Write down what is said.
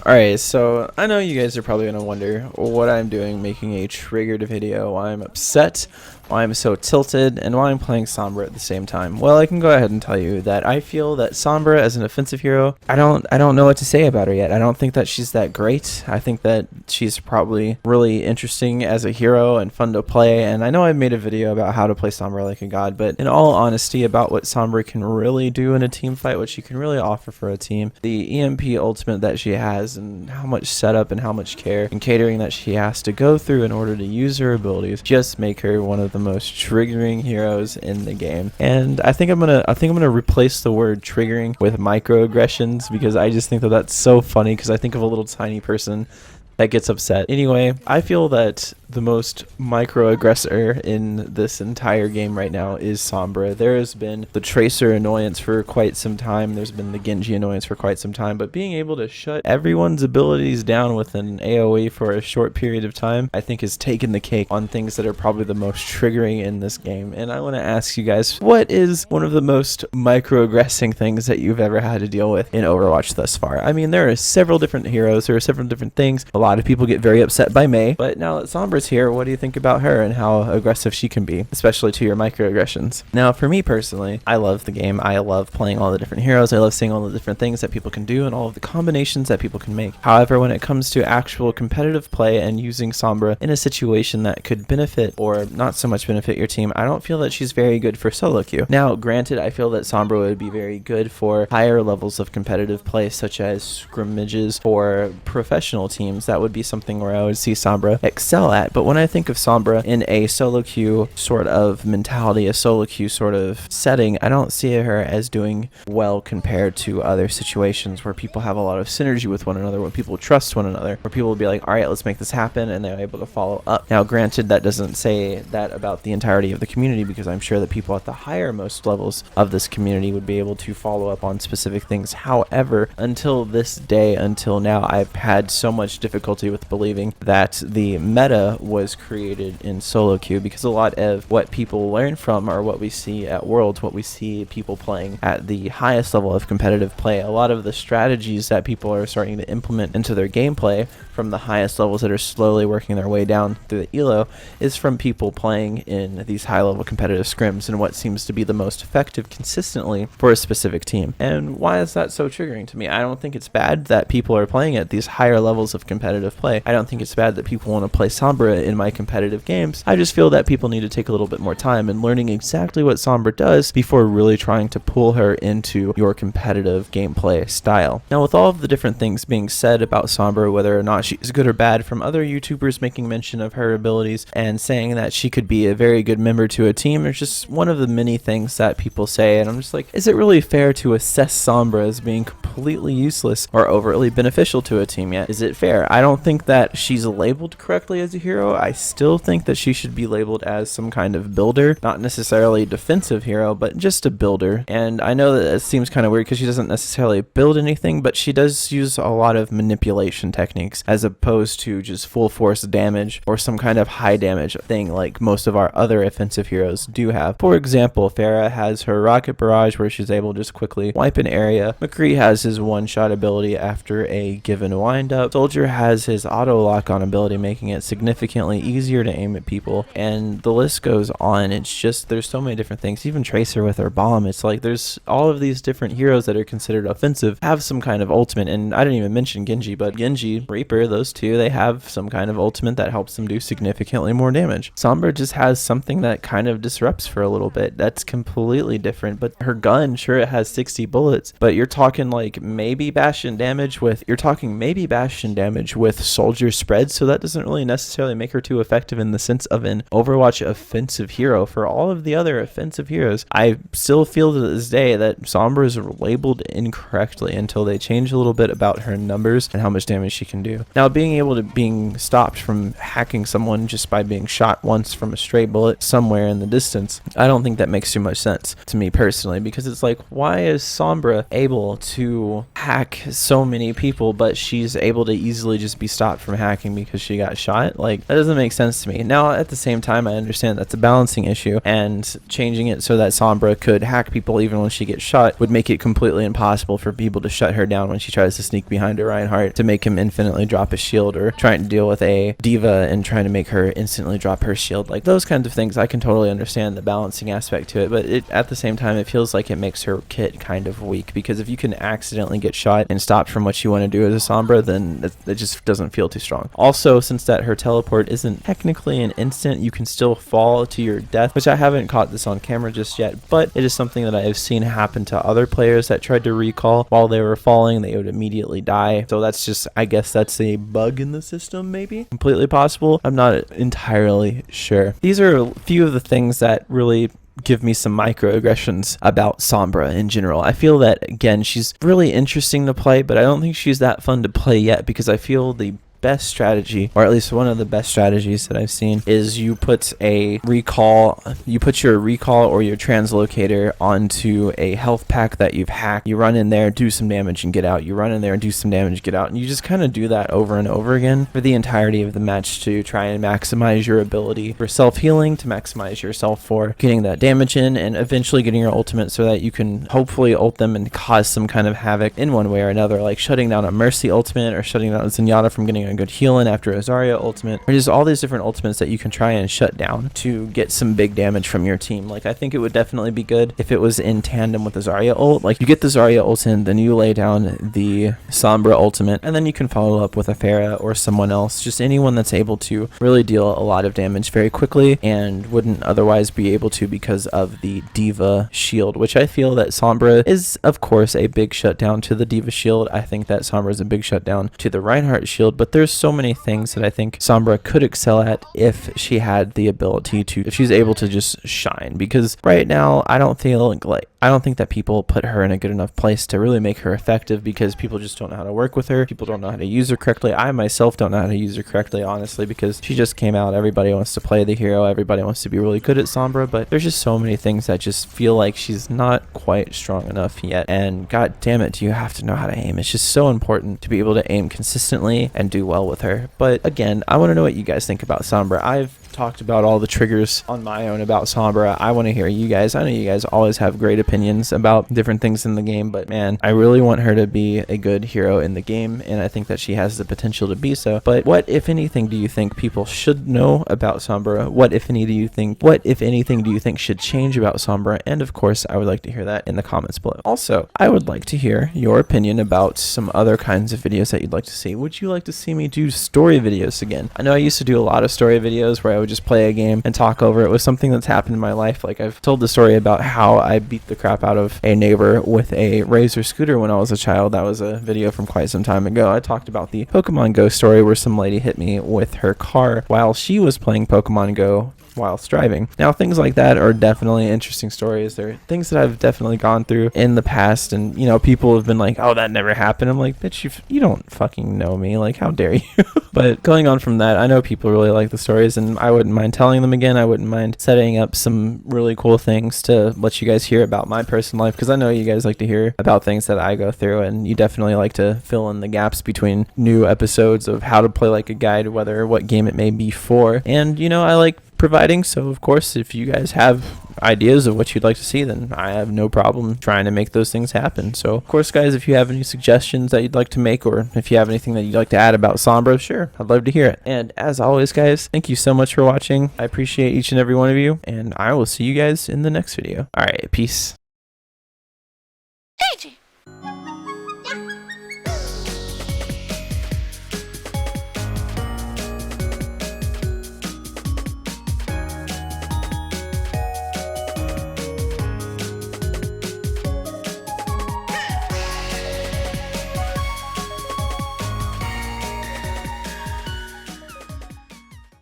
Alright, so I know you guys are probably going to wonder what I'm doing making a triggered video, why I'm upset, why I'm so tilted, and why I'm playing Sombra at the same time. Well, I can go ahead and tell you that I feel that Sombra as an offensive hero, I don't know what to say about her yet. I don't think that she's that great. I think that she's probably really interesting as a hero and fun to play, and I know I made a video about how to play Sombra like a god, but in all honesty about what Sombra can really do in a team fight, what she can really offer for a team, the EMP ultimate that she has, and how much setup and how much care and catering that she has to go through in order to use her abilities just make her one of the most triggering heroes in the game. And I think I'm gonna replace the word triggering with microaggressions, because I just think that that's so funny, because I think of a little tiny person that gets upset. Anyway, I feel that the most microaggressor in this entire game right now is Sombra. There has been the Tracer annoyance for quite some time. There's been the Genji annoyance for quite some time. But being able to shut everyone's abilities down with an AoE for a short period of time, I think has taken the cake on things that are probably the most triggering in this game. And I want to ask you guys, what is one of the most microaggressing things that you've ever had to deal with in Overwatch thus far? I mean, there are several different heroes. There are several different things. A lot of people get very upset by Mei. But now that Sombra's here, what do you think about her and how aggressive she can be, especially to your microaggressions? Now, for me personally, I love the game. I love playing all the different heroes. I love seeing all the different things that people can do and all of the combinations that people can make. However, when it comes to actual competitive play and using Sombra in a situation that could benefit or not so much benefit your team, I don't feel that she's very good for solo queue. Now, granted, I feel that Sombra would be very good for higher levels of competitive play, such as scrimmages for professional teams. That would be something where I would see Sombra excel at. But when I think of Sombra in a solo queue sort of mentality, a solo queue sort of setting, I don't see her as doing well compared to other situations where people have a lot of synergy with one another, when people trust one another, where people will be like, all right, let's make this happen, and they're able to follow up. Now, granted, that doesn't say that about the entirety of the community, because I'm sure that people at the higher most levels of this community would be able to follow up on specific things. However, until this day, until now, I've had so much difficulty with believing that the meta was created in solo queue, because a lot of what people learn from are what we see at Worlds, what we see people playing at the highest level of competitive play. A lot of the strategies that people are starting to implement into their gameplay from the highest levels that are slowly working their way down through the elo is from people playing in these high level competitive scrims, and what seems to be the most effective consistently for a specific team. And why is that so triggering to me? I don't think it's bad that people are playing at these higher levels of competitive play. I don't think it's bad that people want to play Sombra in my competitive games. I just feel that people need to take a little bit more time in learning exactly what Sombra does before really trying to pull her into your competitive gameplay style. Now, with all of the different things being said about Sombra, whether or not she's good or bad, from other YouTubers making mention of her abilities and saying that she could be a very good member to a team, it's just one of the many things that people say, and I'm just like, is it really fair to assess Sombra as being completely useless or overtly beneficial to a team yet? Is it fair? I don't think that she's labeled correctly as a hero. I still think that she should be labeled as some kind of builder, not necessarily a defensive hero, but just a builder. And I know that it seems kind of weird because she doesn't necessarily build anything, but she does use a lot of manipulation techniques as opposed to just full force damage or some kind of high damage thing like most of our other offensive heroes do have. For example, Pharah has her rocket barrage where she's able to just quickly wipe an area. McCree has his one-shot ability after a given wind-up. Soldier has his auto lock-on ability, making it significantly easier to aim at people, and the list goes on. It's just, there's so many different things. Even Tracer with her bomb, it's like there's all of these different heroes that are considered offensive have some kind of ultimate, and I didn't even mention Genji, but Genji, Reaper, those two, they have some kind of ultimate that helps them do significantly more damage. Sombra just has something that kind of disrupts for a little bit. That's completely different, but her gun, sure, it has 60 bullets, but you're talking like maybe Bastion damage with Soldier spread, so that doesn't really necessarily make her too effective in the sense of an Overwatch offensive hero. For all of the other offensive heroes, I still feel to this day that Sombra is labeled incorrectly until they change a little bit about her numbers and how much damage she can do. Now, being stopped from hacking someone just by being shot once from a stray bullet somewhere in the distance, I don't think that makes too much sense to me personally, because it's like, why is Sombra able to hack so many people, but she's able to easily just be stopped from hacking because she got shot? Like, Like, that doesn't make sense to me. Now, at the same time, I understand that's a balancing issue, and changing it so that Sombra could hack people even when she gets shot would make it completely impossible for people to shut her down when she tries to sneak behind a Reinhardt to make him infinitely drop his shield, or trying to deal with a diva and trying to make her instantly drop her shield. Like, those kinds of things, I can totally understand the balancing aspect to it, but at the same time, it feels like it makes her kit kind of weak, because if you can accidentally get shot and stopped from what you want to do as a Sombra, then it just doesn't feel too strong. Also, since that her teleport isn't technically an instant, you can still fall to your death, which I haven't caught this on camera just yet, but it is something that I have seen happen to other players that tried to recall while they were falling. They would immediately die. So that's just, I guess that's a bug in the system, maybe? Completely possible. I'm not entirely sure. These are a few of the things that really give me some microaggressions about Sombra in general. I feel that, again, she's really interesting to play, but I don't think she's that fun to play yet, because I feel the best strategy, or at least one of the best strategies that I've seen, is you put your recall or your translocator onto a health pack that you've hacked. You run in there, do some damage, and get out. You run in there and do some damage, get out. And you just kind of do that over and over again for the entirety of the match to try and maximize your ability for self-healing, to maximize yourself for getting that damage in, and eventually getting your ultimate so that you can hopefully ult them and cause some kind of havoc in one way or another, like shutting down a Mercy ultimate, or shutting down Zenyatta from getting a good heal in after a Zarya ultimate. There's all these different ultimates that you can try and shut down to get some big damage from your team. Like, I think it would definitely be good if it was in tandem with the Zarya ult. Like, you get the Zarya ult in, then you lay down the Sombra ultimate, and then you can follow up with a Pharah or someone else, just anyone that's able to really deal a lot of damage very quickly and wouldn't otherwise be able to because of the Diva shield, which I feel that Sombra is, of course, a big shutdown to the Diva shield. I think that Sombra is a big shutdown to the Reinhardt shield, but there's so many things that I think Sombra could excel at if she had the ability to, if she's able to just shine, because right now I don't think that people put her in a good enough place to really make her effective, because people just don't know how to work with her. People don't know how to use her correctly. I myself don't know how to use her correctly, honestly, because she just came out. Everybody wants to play the hero. Everybody wants to be really good at Sombra, but there's just so many things that just feel like she's not quite strong enough yet. And god damn it, you have to know how to aim. It's just so important to be able to aim consistently and do well with her. But again, I want to know what you guys think about Sombra. I've talked about all the triggers on my own about Sombra. I want to hear you guys. I know you guys always have great opinions about different things in the game, but man, I really want her to be a good hero in the game, and I think that she has the potential to be so. But what, if anything, do you think people should know about Sombra? What, if anything, do you think should change about Sombra? And of course, I would like to hear that in the comments below. Also, I would like to hear your opinion about some other kinds of videos that you'd like to see. Would you like to see me do story videos again? I know I used to do a lot of story videos where I would just play a game and talk over it with something that's happened in my life. Like, I've told the story about how I beat the crap out of a neighbor with a Razor scooter when I was a child. That was a video from quite some time ago. I talked about the Pokemon Go story where some lady hit me with her car while she was playing Pokemon Go whilst driving. Now, things like that are definitely interesting stories. They're things that I've definitely gone through in the past, and you know, people have been like, oh, that never happened. I'm like, bitch, you don't fucking know me, like, how dare you? But going on from that, I know people really like the stories, and I wouldn't mind telling them again. I wouldn't mind setting up some really cool things to let you guys hear about my personal life, because I know you guys like to hear about things that I go through, and you definitely like to fill in the gaps between new episodes of how to play like a guide, whether what game it may be for. And you know, I like providing, so of course, if you guys have ideas of what you'd like to see, then I have no problem trying to make those things happen. So of course, guys, if you have any suggestions that you'd like to make, or if you have anything that you'd like to add about Sombra, sure, I'd love to hear it. And as always, guys, thank you so much for watching. I appreciate each and every one of you, and I will see you guys in the next video. All right, peace. Aigey.